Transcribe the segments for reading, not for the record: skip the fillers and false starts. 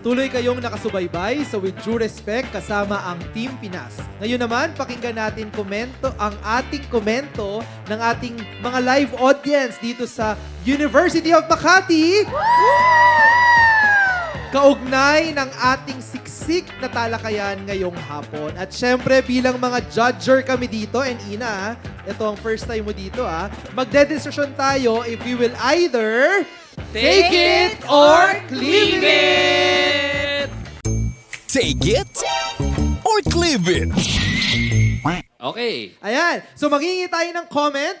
Patuloy kayong nakasubaybay sa With Due Respect kasama ang Team Pinas. Ngayon naman, pakinggan natin ang ating komento ng ating mga live audience dito sa University of Makati. Kaugnay ng ating siksik na talakayan ngayong hapon. At syempre, bilang mga judger kami dito, and Ina, ito ang first time mo dito, magdedesisyon tayo if we will either take it or leave it! Take it or leave it. Okay. Ayan. So, maghingi tayo ng comment.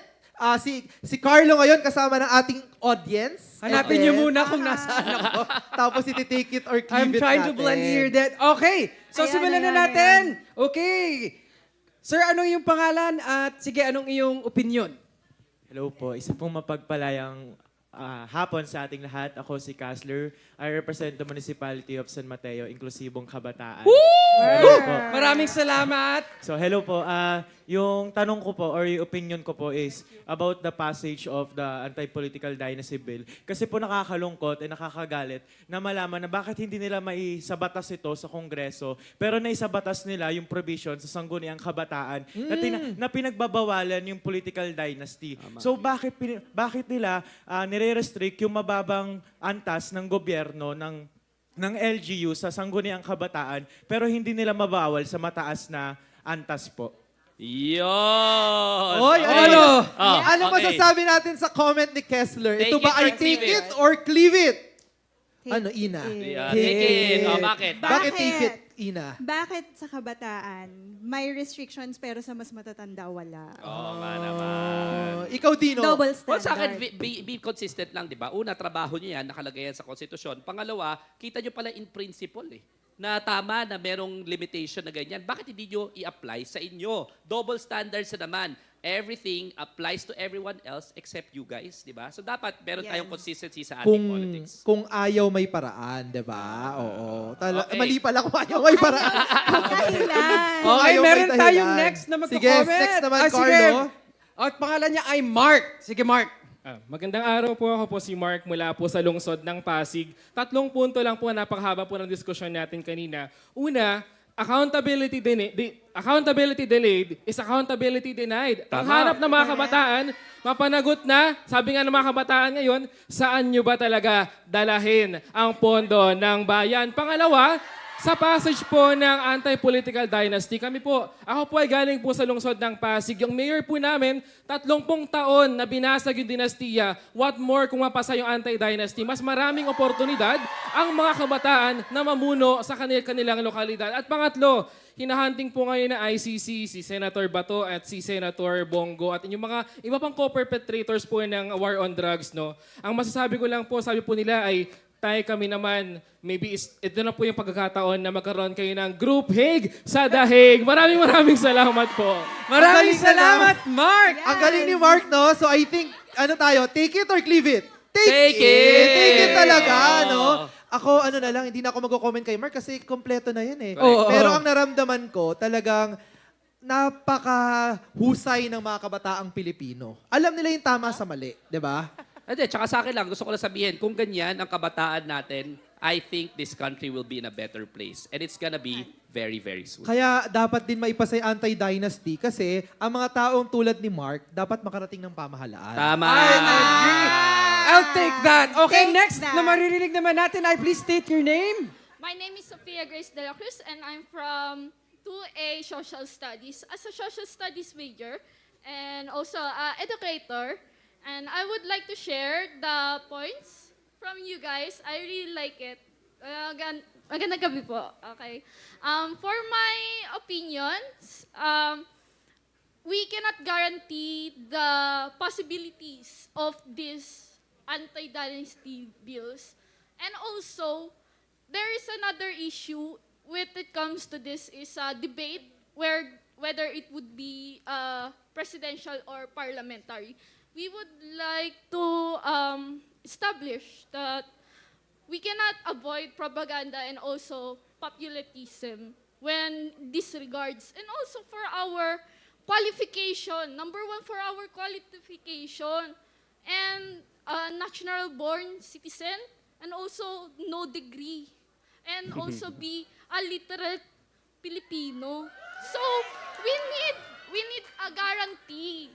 Si Carlo ngayon kasama ng ating audience. Hanapin niyo muna kung nasaan ako. Tapos iti-take it or leave I'm it trying to natin. blend here that. Okay, so Ayan, simulan na ayan, natin. Okay. Sir, anong iyong pangalan at sige, anong iyong opinion? Hello po. Isa pong mapagpalayang hapon sa ating lahat. Ako si Kasler. I represent the Municipality of San Mateo, Inklusibong Kabataan. Hello po. Maraming salamat. So hello po. Yung tanong ko po or yung opinion ko po is about the passage of the Anti-Political Dynasty Bill. Kasi po nakakalungkot at nakakagalit na malaman na bakit hindi nila maisabatas ito sa Kongreso pero naisabatas nila yung provision sa Sangguniang Kabataan na pinagbabawalan yung political dynasty. So bakit nila nire-restrict yung mababang antas ng gobyerno ng LGU sa Sangguniang Kabataan pero hindi nila mabawal sa mataas na antas po? Yun! Oy, Ano? ano okay. masasabi natin sa comment ni Kessler? Take Ito ba it ay or take leave it or cleave it? Ano, Ina? Yeah, take it. Oh, bakit? Bakit take it, Ina? Bakit sa kabataan, may restrictions pero sa mas matatanda, wala? Oo nga naman. Ikaw, Dino. Double Well, sa akin, standard. be consistent lang, di ba? Una, trabaho niyo yan, nakalagay yan sa konstitusyon. Pangalawa, kita niyo pala in principle na tama na merong limitation na ganyan. Bakit hindi nyo i-apply sa inyo? Double standards na naman. Everything applies to everyone else except you guys, di ba? So dapat meron Yes. tayong consistency sa ating politics. Kung ayaw may paraan, di ba? Oo. Okay. Mali pala kung ayaw may paraan. Dahilan. Kung Okay, ayaw may meron tayong dahilan. next na Sige, magko-comment. next naman, Sige. Carlo. At pangalan niya ay Mark. Sige, Mark. Magandang araw po, ako po si Mark mula po sa lungsod ng Pasig. 3 punto lang po, napakahaba po ng diskusyon natin kanina. Una, accountability delayed is accountability denied. Ang hanap ng mga kabataan, mapanagot na, sabi nga ng mga kabataan ngayon, saan nyo ba talaga dalahin ang pondo ng bayan? Pangalawa, sa passage po ng Anti-Political Dynasty, ako po ay galing po sa lungsod ng Pasig. Yung mayor po namin, 30 taon na binasag yung dinastiya. What more kung mapasa yung Anti-Dynasty? Mas maraming oportunidad ang mga kabataan na mamuno sa kanilang lokalidad. At pangatlo, hinahunting po ngayon ng ICC si Senator Bato at si Senator Bongo at yung mga iba pang co-perpetrators po ng war on drugs. No? Ang masasabi ko lang po, sabi po nila ay kami naman, maybe ito na po yung pagkakataon na magkaroon kayo ng Group Hague sa The Hague. Maraming salamat po. Maraming galing na salamat, Mark. Ang galing ni Mark, no? So I think, take it or leave it? Take it! Take it talaga, Oo. no? Ako, na lang, hindi na ako magko-comment kay Mark kasi kompleto na yan eh. Oo. Pero ang naramdaman ko, talagang napakahusay ng mga kabataang Pilipino. Alam nila yung tama sa mali, di ba? Hindi, tsaka sa akin lang, gusto ko lang sabihin, kung ganyan ang kabataan natin, I think this country will be in a better place. And it's gonna be very, very soon. Kaya dapat din maipasa yung anti-dynasty kasi ang mga taong tulad ni Mark dapat makarating ng pamahalaan. Tama! I agree. I'll take that. Okay, Take next that. na maririnig naman natin ay please state your name. My name is Sophia Grace de la Cruz and I'm from 2A Social Studies. As a Social Studies major and also educator, and I would like to share the points from you guys. I really like it. Magandang gabi po. Okay. For my opinions, we cannot guarantee the possibilities of these anti-dynasty bills. And also, there is another issue when it comes to this is a debate whether it would be presidential or parliamentary. We would like to establish that we cannot avoid propaganda and also populism when disregards. And also for our qualification, number one for our qualification, and a natural born citizen, and also no degree. and also be a literal Filipino. So we need a guarantee.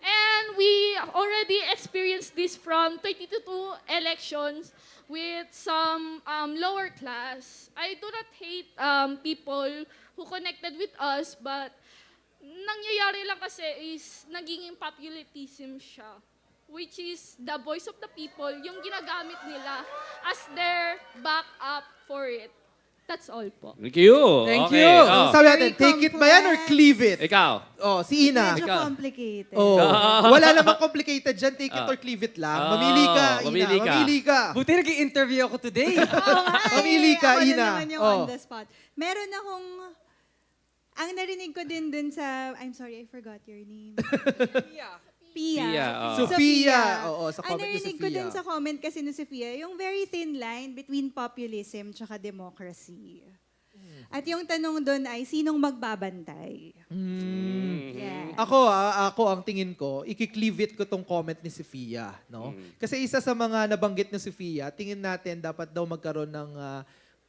And we already experienced this from 2022 elections with some lower class. I do not hate people who connected with us, but nangyayari lang kasi is naging populism siya, which is the voice of the people, yung ginagamit nila as their backup for it. That's all po. Thank you. Thank Okay, you. oh. Sabi natin, Very take it ba yan or complex. cleave it? Ikaw. Oh, si Ina. Medyo Ikaw. complicated. Oh, wala namang complicated dyan. Take it Ah. or cleave it lang. Mamili ka, Ina. mamili ka. Mamili ka. Buti nag-i-interview ako today. Mamili ka, Ako Ina. na naman yung Oh. on the spot. Meron akong, ang narinig ko din dun sa, I'm sorry, I forgot your name. Pia. Pia, oh. Sophia. Oo, sa Ang comment ni narinig ko Sophia. dun sa comment kasi ni Sophia, yung very thin line between populism tsaka democracy. At yung tanong doon ay, sinong magbabantay? Yeah. Ako ang tingin ko, ikikleave it ko tong comment ni Sophia, no? Kasi isa sa mga nabanggit ni Sophia, tingin natin dapat daw magkaroon ng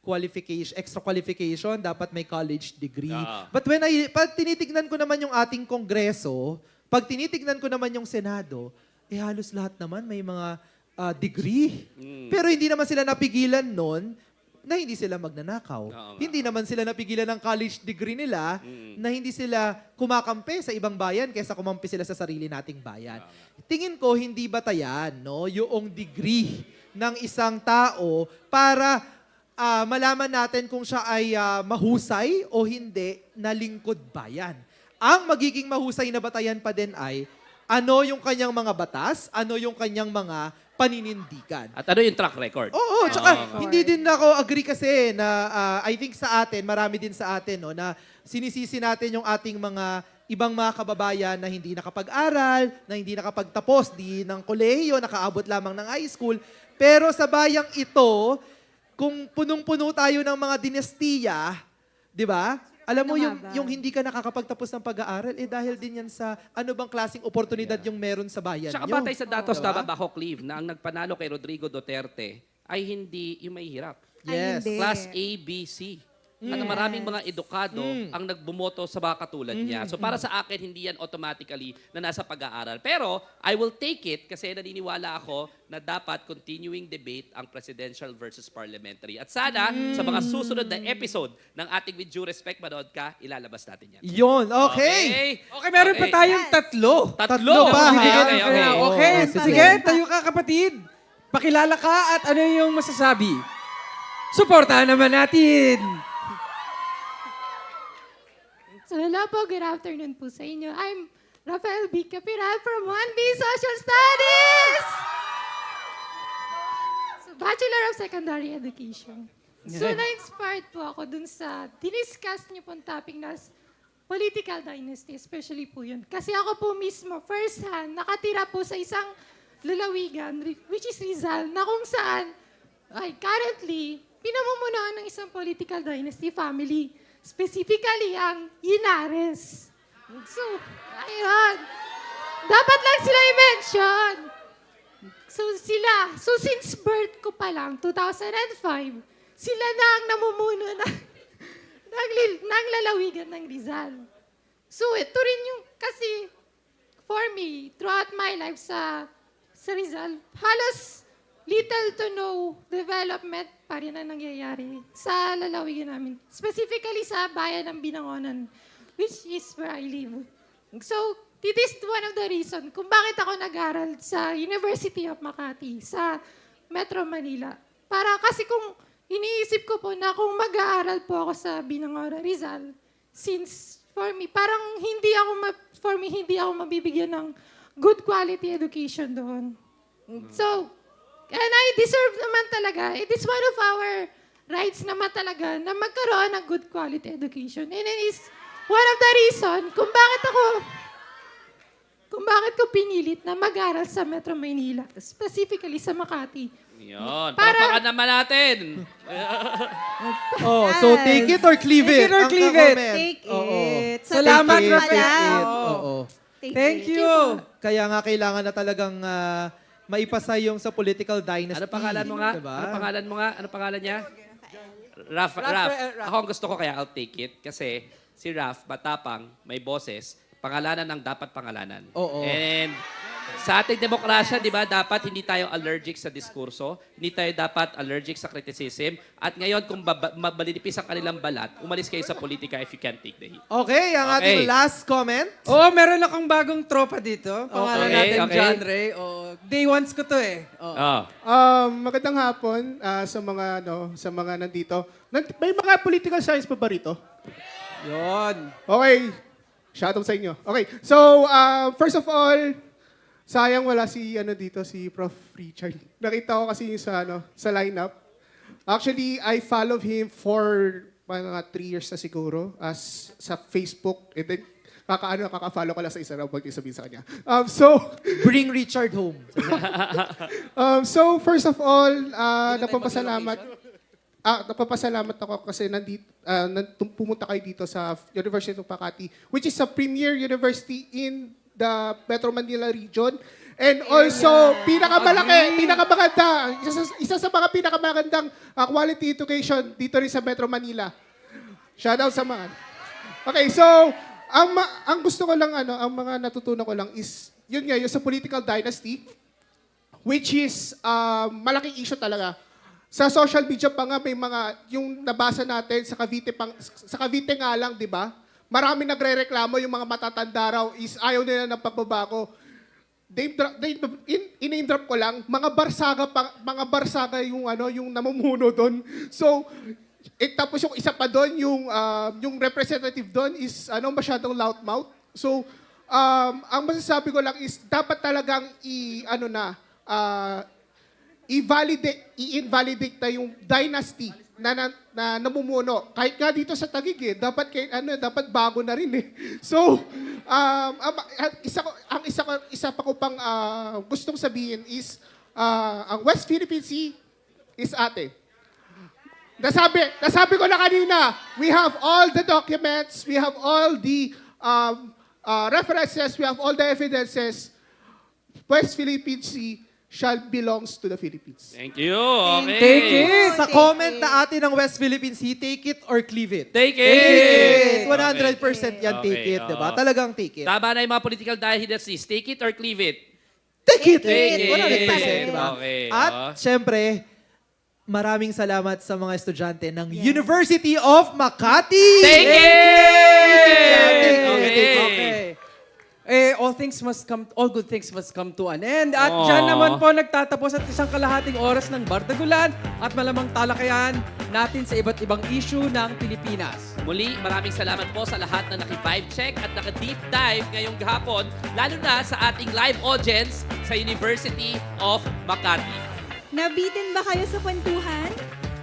qualification, extra qualification, dapat may college degree. But pag tinitignan ko naman yung ating kongreso, pag tinitignan ko naman yung Senado, halos lahat naman may mga degree. Pero hindi naman sila napigilan nun na hindi sila magnanakaw. Hindi naman sila napigilan ng college degree nila na hindi sila kumakampi sa ibang bayan kaysa kumampi sila sa sarili nating bayan. Tingin ko hindi batayan, no, yung degree ng isang tao para malaman natin kung siya ay mahusay o hindi na lingkod bayan. Ang magiging mahusay na batayan pa din ay ano yung kanyang mga batas, ano yung kanyang mga paninindigan. At ano yung track record? Oo, tsaka hindi din ako agree kasi na I think sa atin, marami din sa atin no, na sinisisi natin yung ating mga ibang mga kababayan na hindi nakapag-aral, na hindi nakapagtapos di ng kolehiyo, nakaabot lamang ng high school. Pero sa bayang ito, kung punong-puno tayo ng mga dinastiya, di ba? Alam mo, Ano nga ba? yung hindi ka nakakapagtapos ng pag-aaral, dahil din yan sa ano bang klaseng oportunidad yung meron sa bayan Tsaka nyo. batay sa datos, Diba? tama ba, Clive, na ang nagpanalo kay Rodrigo Duterte ay hindi yung may hirap. Yes. Ay, hindi. Class A, B, C. At maraming mga edukado ang nagbumoto sa mga katulad niya. So para sa akin, hindi yan automatically na nasa pag-aaral. Pero I will take it kasi naniniwala ako na dapat continuing debate ang presidential versus parliamentary. At sana sa mga susunod na episode ng ating With Due Respect, manood ka, ilalabas natin yan. Yun, okay. Okay, meron pa tayong tatlo. Tatlo pa, ha? Okay. Okay, sige. sige, tayo ka kapatid. Pakilala ka at ano yung masasabi? Suportahan naman natin. So hello po, good afternoon po sa inyo. I'm Rafael B. Capiral from 1B Social Studies! So, Bachelor of Secondary Education. So na-inspired po ako dun sa diniscuss niyo pong topic na political dynasty, especially po yun. Kasi ako po mismo, first hand, nakatira po sa isang lalawigan, which is Rizal, na kung saan ay currently pinamumunuan ng isang political dynasty family. Specifically, ang Inares. So, ayun. Dapat lang sila i-mention. So since birth ko pa lang, 2005, sila na ang namumuno ng lalawigan ng Rizal. So, ito rin yung, kasi, for me, throughout my life sa Rizal, halos little to no development pa rin ang nangyayari sa lalawigan namin. Specifically sa bayan ng Binangonan, which is where I live. So, it is one of the reason kung bakit ako nag-aral sa University of Makati, sa Metro Manila. Para kasi kung iniisip ko po na kung mag-aaral po ako sa Binangonan, Rizal, since for me, parang hindi ako mabibigyan ng good quality education doon. So, and I deserve naman talaga. It is one of our rights naman talaga na magkaroon ng good quality education. And it is one of the reason kung bakit ko pinilit na mag-aral sa Metro Manila, specifically sa Makati. Yun. Para naman natin. Oh, so take it or cleave Take it it. or ang cleave it. ka-comment. Take Oo. it. Sa Salamat, take it Rafael. pala. Oo. Take Thank it. you. Kaya nga kailangan na talagang maipasa yung sa political dynasty. Ano pangalan mo nga? Diba? Ano pangalan mo nga? Ano pangalan niya? Raf, Raf. ako ang gusto ko kaya I'll take it kasi si Raf, matapang, may boses, pangalanan ng dapat pangalanan. Oo. And sa ating demokrasya, di ba, dapat hindi tayo allergic sa diskurso, hindi tayo dapat allergic sa criticism, at ngayon kung mabalinipis ang kanilang balat, umalis kayo sa politika if you can't take the heat. Okay, ang ating Okay. last comment. Oo, meron akong bagong tropa dito. Pangalan Okay, natin, okay. John Ray. Day ones ko to eh. Oo. Oh. Magandang hapon sa mga nandito. May mga political science pa ba rito? Yun. Okay. Shoutout sa inyo. Okay. So, first of all, sayang wala si si Prof. Richard. Nakita ko kasi yung sa lineup. Actually, I follow him for mga 3 years na siguro sa Facebook. And then, kaka-follow ko lang sa isa na huwag niyo sabihin sa kanya. Bring Richard home. So, first of all, napapasalamat ako kasi pumunta kayo dito sa University of Makati, which is a premier university in the Metro Manila region. And also, pinakamaganda, isa sa mga pinakamagandang quality education dito rin sa Metro Manila. Shout out sa mga. Okay, so, ang gusto ko lang, ang mga natutunan ko lang is, yun nga, yung sa political dynasty, which is malaking issue talaga. Sa social media pa nga may mga yung nabasa natin sa Cavite nga lang, 'di ba? Marami nagrereklamo yung mga matatanda raw is ayaw nila ng pagbabago. In-name drop ko lang, mga barsaga yung yung namumuno doon. So tapos yung isa pa doon yung representative doon is masyadong loudmouth. So ang masasabi ko lang is dapat talagang i-invalidate na yung dynasty na namumuno. Kahit nga dito sa Taguig dapat bago na rin eh. So, isa pa ko pang gustong sabihin is ang West Philippine Sea is ate. Nasabi ko na kanina, we have all the documents, we have all the references, we have all the evidences. West Philippine Sea shall belongs to the Philippines. Thank you. Okay. Take it. Sa comment na atin ng West Philippine Sea, take it or cleave it. Take Take it. it! 100% yan, take Okay, it. Diba? oo. Talagang take it. Tama na yung mga political dynasties. Take it or cleave it. Take it! Take it. 100%. Diba? Okay, At, oo. syempre, maraming salamat sa mga estudyante ng University of Makati! Take it! Take it. Okay. All good things must come to an end. At Aww. dyan naman po nagtatapos at isang kalahating oras ng Bardagulan at malamang talakayan natin sa iba't ibang issue ng Pilipinas. Muli, maraming salamat po sa lahat na naki-vibe check at naka-deep dive ngayong hapon, lalo na sa ating live audience sa University of Makati. Nabitin ba kayo sa kwentuhan?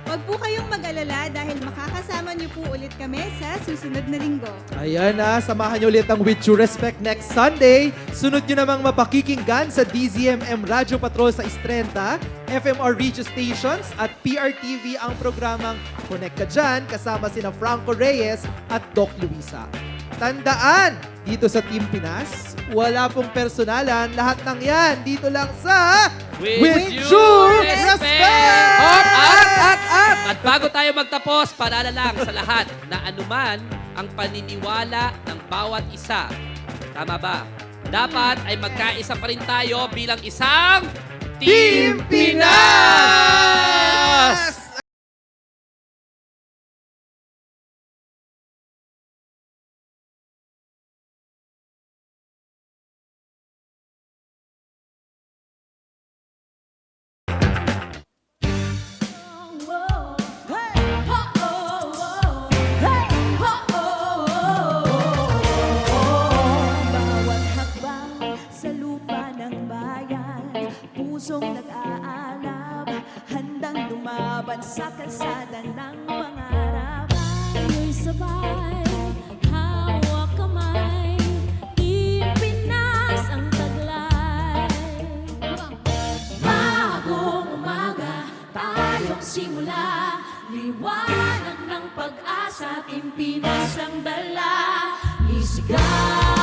Huwag po kayong mag-alala dahil makakasama niyo po ulit kami sa susunod na linggo. Ayan na, samahan niyo ulit ang With Due Respect next Sunday. Sunod niyo namang mapakikinggan sa DZMM Radio Patrol sa Istrenta, FMR Radio Stations at PRTV ang programang Connect Ka Dyan kasama sina Franco Reyes at Doc Luisa. Tandaan, dito sa Team Pinas, wala pong personalan, lahat ng yan dito lang sa With Due Respect! At! At bago tayo magtapos, paalala lang sa lahat na anuman ang paniniwala ng bawat isa. Tama ba? Dapat ay magkaisa pa rin tayo bilang isang Team Pinas! Bawat hakbang sa lupa ng bayan, pusong nag-aalab, handang lumaban sa kalsada ng pangarap. Tayo'y sabay, hawak kamay, Team Pinas ang taglay. Bagong umaga, tayong simula, liwanag ng pag-asa, Team Pinas ang dala, isigaw.